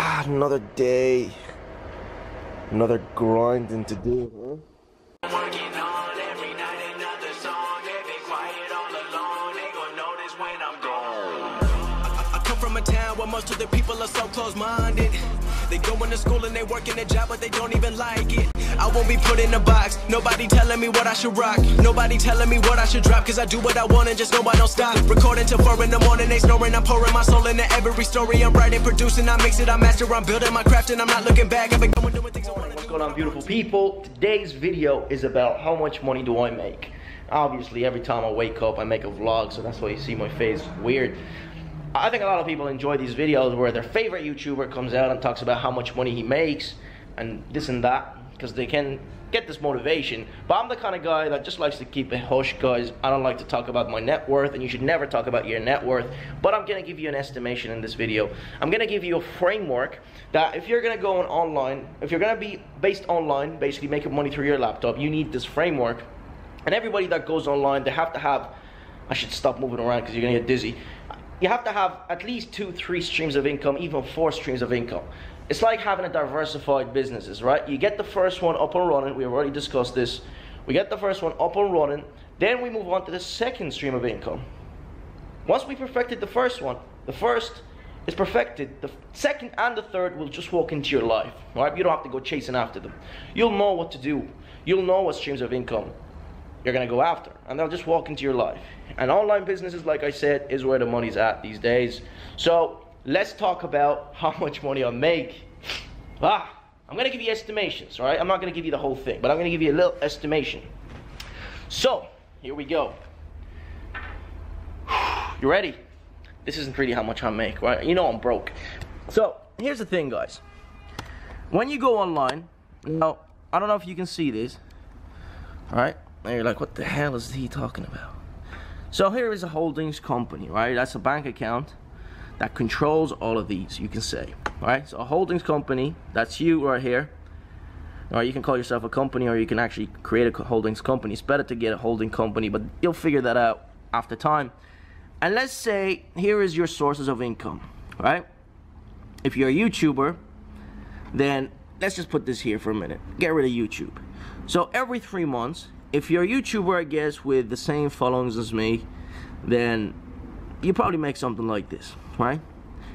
Another day, another grinding to do, huh? Working on every night another song. They be quiet all alone. They gon' notice when I'm gone. I come from a town where most of the people are so close-minded. They going to school and they working a job, but they don't even like it. I won't be put in a box. Nobody telling me what I should rock. Nobody telling me what I should drop. Cause I do what I want and just know I don't stop. Recording till 4 in the morning, they snoring. I'm pouring my soul into every story. I'm writing, producing, I mix it, I master. I'm building my craft and I'm not looking back. I've been going doing things I wanna do. What's going on, beautiful people? Today's video is about how much money do I make. Obviously, every time I wake up, I make a vlog, so that's why you see my face weird. I think a lot of people enjoy these videos where their favorite YouTuber comes out and talks about how much money he makes and this and that, because they can get this motivation. But I'm the kind of guy that just likes to keep it hush, guys. I don't like to talk about my net worth, and you should never talk about your net worth. But I'm gonna give you an estimation in this video. I'm gonna give you a framework that if you're gonna go on online, if you're gonna be based online, basically making money through your laptop, you need this framework. And everybody that goes online, they have to have, I should stop moving around because you're gonna get dizzy. You have to have at least 2-3 streams of income, even 4 streams of income. It's like having a diversified businesses, right? You get the first one up and running. We've already discussed this. We get the first one up and running. Then we move on to the second stream of income. Once we perfected the first one, the first is perfected. The second and the third will just walk into your life, right? You don't have to go chasing after them. You'll know what to do. You'll know what streams of income you're gonna go after, and they'll just walk into your life. And online businesses, like I said, is where the money's at these days. So let's talk about how much money I make. I'm gonna give you estimations, all right? I'm not gonna give you the whole thing, but I'm gonna give you a little estimation. So here we go. You ready? This isn't really how much I make, right? You know I'm broke. So here's the thing, guys. When you go online, now I don't know if you can see this, all right? And you're like, what the hell is he talking about? So here is a holdings company, right? That's a bank account that controls all of these, you can say, right? So a holdings company, that's you right here. Or you can call yourself a company, or you can actually create a holdings company. It's better to get a holding company, but you'll figure that out after time. And let's say here is your sources of income, right? If you're a YouTuber, then let's just put this here for a minute. Get rid of YouTube. So every 3 months, if you're a YouTuber, I guess, with the same followings as me, then you probably make something like this, right?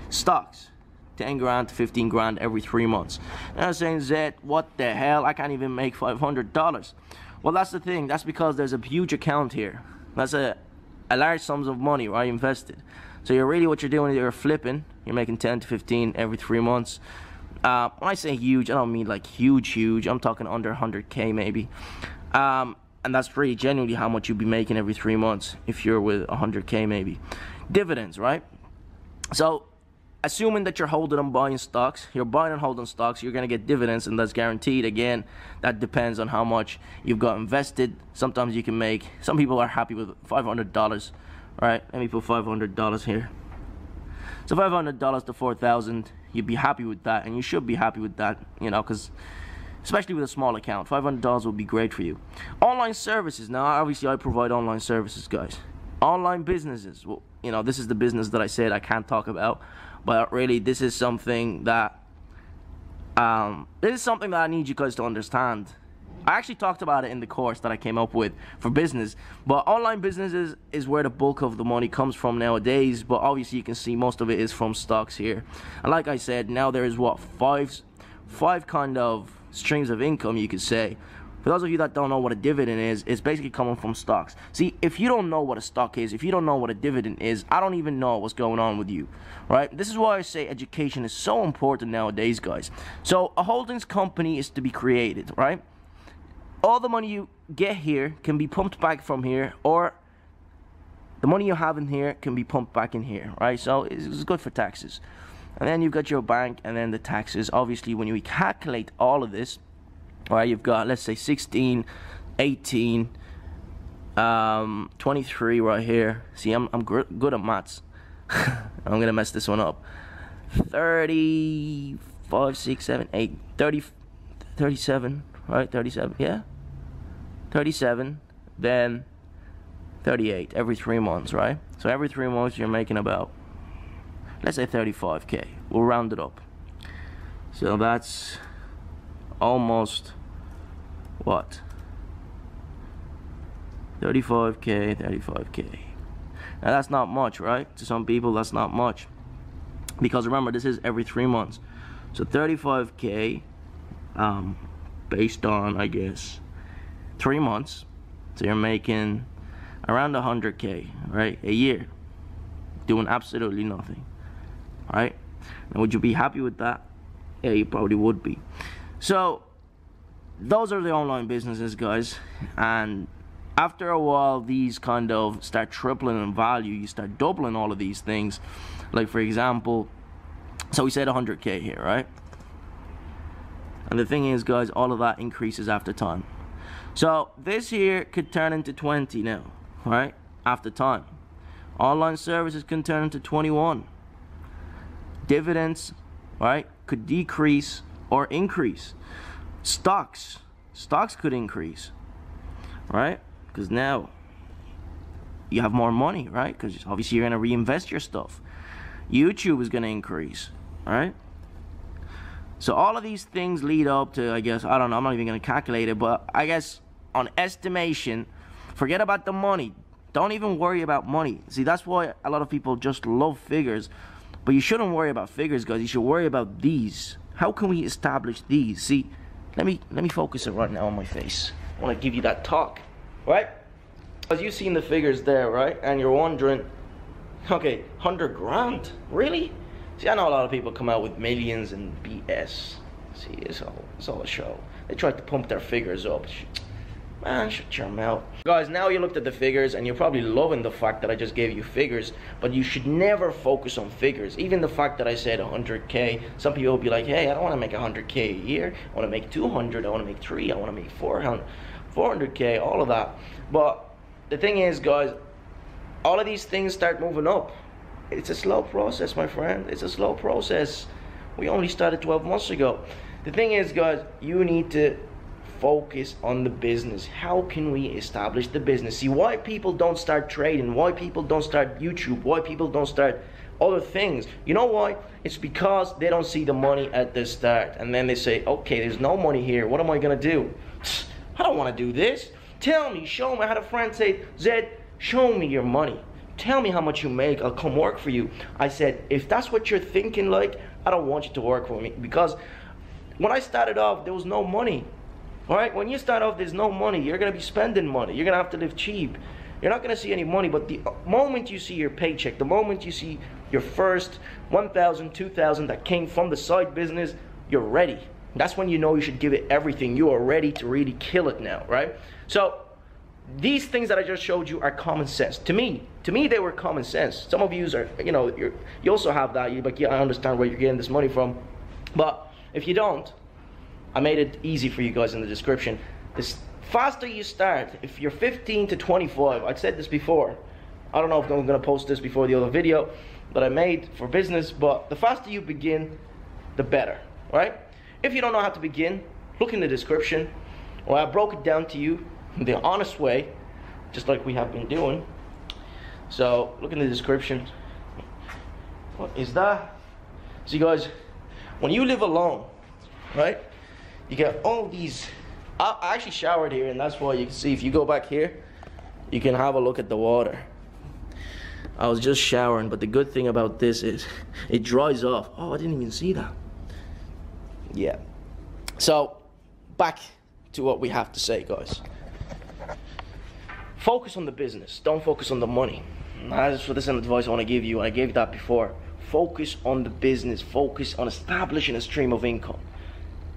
Stocks, 10 grand to 15 grand every 3 months. Now I'm saying, Zed, what the hell? I can't even make $500. Well, that's the thing. That's because there's a huge account here. That's a large sums of money, right, invested. So you're really, what you're doing is you're flipping. You're making 10 to 15 every 3 months. When I say huge, I don't mean like huge. I'm talking under 100K maybe. And that's really genuinely how much you'll be making every 3 months if you're with 100K maybe. Dividends, right? So assuming that you're holding and buying stocks, you're buying and holding stocks, you're gonna get dividends, and that's guaranteed. Again, that depends on how much you've got invested. Sometimes you can make, some people are happy with $500, right? Let me put $500 here. So $500 to 4,000, you'd be happy with that, and you should be happy with that, you know, because especially with a small account, $500 would be great for you. Online services. Now, obviously, I provide online services, guys. Online businesses. Well, you know, this is the business that I said I can't talk about, but really, this is something that I need you guys to understand. I actually talked about it in the course that I came up with for business, but online businesses is where the bulk of the money comes from nowadays. But obviously, you can see most of it is from stocks here. And like I said, now there is what five kind of streams of income, you could say. For those of you that don't know what a dividend is, it's basically coming from stocks. See, if you don't know what a stock is, if you don't know what a dividend is, I don't even know what's going on with you, right? This is why I say education is so important nowadays, guys. So a holdings company is to be created, right? All the money you get here can be pumped back from here, or the money you have in here can be pumped back in here, right? So it's good for taxes. And then you've got your bank, and then the taxes. Obviously, when you calculate all of this, all right, you've got, let's say, 16, 18, 23 right here. See, I'm good at maths. I'm going to mess this one up. 35, 6, 7, 8, 30, 37, right? 37, yeah? 37, then 38 every 3 months, right? So every 3 months, you're making about, let's say 35K. We'll round it up. So that's almost what? 35K, 35K. Now that's not much, right? To some people, that's not much. Because remember, this is every 3 months. So 35K, based on, I guess, 3 months. So you're making around 100K, right? A year. Doing absolutely nothing, right? Now, would you be happy with that? Yeah, you probably would be. So those are the online businesses, guys. And after a while, these kind of start tripling in value. You start doubling all of these things. Like, for example, so we said 100K here, right? And the thing is, guys, all of that increases after time. So this here could turn into 20 now, right? After time. Online services can turn into 21. Dividends, right, could decrease or increase. Stocks could increase, right? Because now you have more money, right? Because obviously you're going to reinvest your stuff. YouTube is going to increase, right? So all of these things lead up to, I guess, I don't know, I'm not even going to calculate it, but I guess on estimation, forget about the money. Don't even worry about money. See, that's why a lot of people just love figures. But you shouldn't worry about figures, guys. You should worry about these. How can we establish these? See, let me focus it right now on my face. I want to give you that talk, right? As you've seen the figures there, right? And you're wondering, okay, 100 grand? Really? See, I know a lot of people come out with millions and BS. See, it's all a show. They try to pump their figures up. Man, shut your mouth. Guys, now you looked at the figures and you're probably loving the fact that I just gave you figures, but you should never focus on figures. Even the fact that I said 100K, some people will be like, hey, I don't want to make 100K a year. I want to make 200, I want to make 3, I want to make 400K, all of that. But the thing is, guys, all of these things start moving up. It's a slow process, my friend. It's a slow process. We only started 12 months ago. The thing is, guys, you need to focus on the business. How can we establish the business? See, why people don't start trading, why people don't start YouTube, why people don't start other things. You know why? It's because they don't see the money at the start. And then they say, okay, there's no money here. What am I going to do? I don't want to do this. Tell me, show me. I had a friend say, Zed, show me your money. Tell me how much you make. I'll come work for you. I said, if that's what you're thinking like, I don't want you to work for me. Because when I started off, there was no money. All right, when you start off, there's no money. You're going to be spending money. You're going to have to live cheap. You're not going to see any money, but the moment you see your paycheck, the moment you see your first 1,000, 2,000 that came from the side business, you're ready. That's when you know you should give it everything. You are ready to really kill it now, right? So these things that I just showed you are common sense. To me, they were common sense. Some of you are, you know, you also have that. You're like, yeah, I understand where you're getting this money from. But if you don't, I made it easy for you guys in the description. The faster you start, if you're 15 to 25, I've said this before. I don't know if I'm going to post this before the other video that I made for business, but the faster you begin, the better, right? If you don't know how to begin, look in the description, or I broke it down to you the honest way, just like we have been doing. So look in the description. What is that? See, guys, when you live alone, right, you get all these. I actually showered here, and that's why you can see, if you go back here, you can have a look at the water. I was just showering, but the good thing about this is it dries off. Oh, I didn't even see that. Yeah. So back to what we have to say, guys. Focus on the business. Don't focus on the money. That's what this advice I want to give you, and I gave that before. Focus on the business. Focus on establishing a stream of income.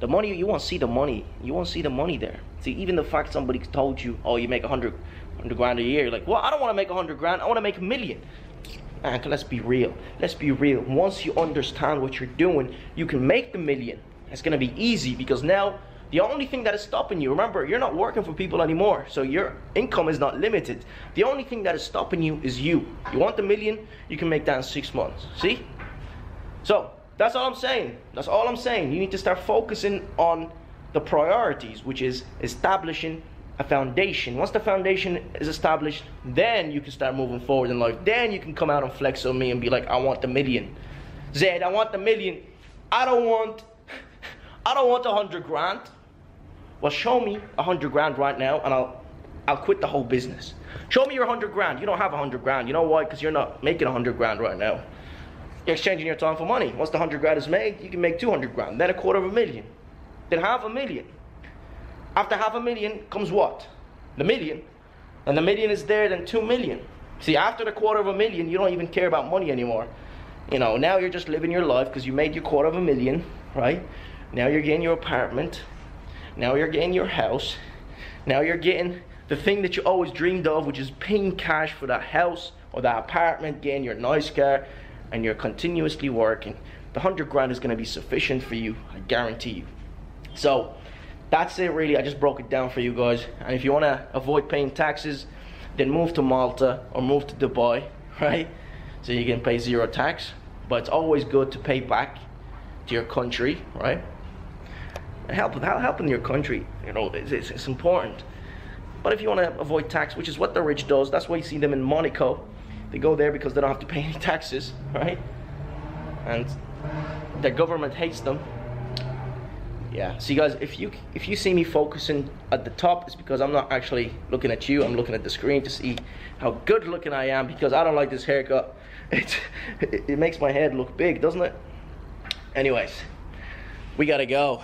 The money, you won't see the money. You won't see the money there. See, even the fact somebody told you, oh, you make 100 grand a year. You're like, well, I don't want to make 100 grand. I want to make $1 million. Man, let's be real. Let's be real. Once you understand what you're doing, you can make the $1 million. It's going to be easy, because now the only thing that is stopping you, remember, you're not working for people anymore. So your income is not limited. The only thing that is stopping you is you. You want the $1 million, you can make that in 6 months. See? So that's all I'm saying. That's all I'm saying. You need to start focusing on the priorities, which is establishing a foundation. Once the foundation is established, then you can start moving forward in life. Then you can come out and flex on me and be like, I want the $1 million. Zed, I want the $1 million. I don't want I don't want 100 grand. Well, show me 100 grand right now, and I'll quit the whole business. Show me your 100 grand. You don't have 100 grand. You know why? Because you're not making 100 grand right now. You're exchanging your time for money. Once the 100 grand is made, you can make 200 grand, then 250,000, then 500,000. After 500,000 comes what? The million. And the million is there, then 2 million. See, after the 250,000, you don't even care about money anymore. You know, now you're just living your life because you made your 250,000, right? Now you're getting your apartment. Now you're getting your house. Now you're getting the thing that you always dreamed of, which is paying cash for that house or that apartment, getting your nice car, and you're continuously working. The 100 grand is going to be sufficient for you, I guarantee you. So that's it really. I just broke it down for you guys. And if you want to avoid paying taxes, then move to Malta or move to Dubai, right? So you can pay 0 tax. But it's always good to pay back to your country, right? Helping your country, you know, it's important. But if you want to avoid tax, which is what the rich does, that's why you see them in Monaco. They go there because they don't have to pay any taxes, right? And their government hates them. Yeah, see guys, if you see me focusing at the top, it's because I'm not actually looking at you. I'm looking at the screen to see how good looking I am, because I don't like this haircut. It makes my head look big, doesn't it? Anyways, we gotta go.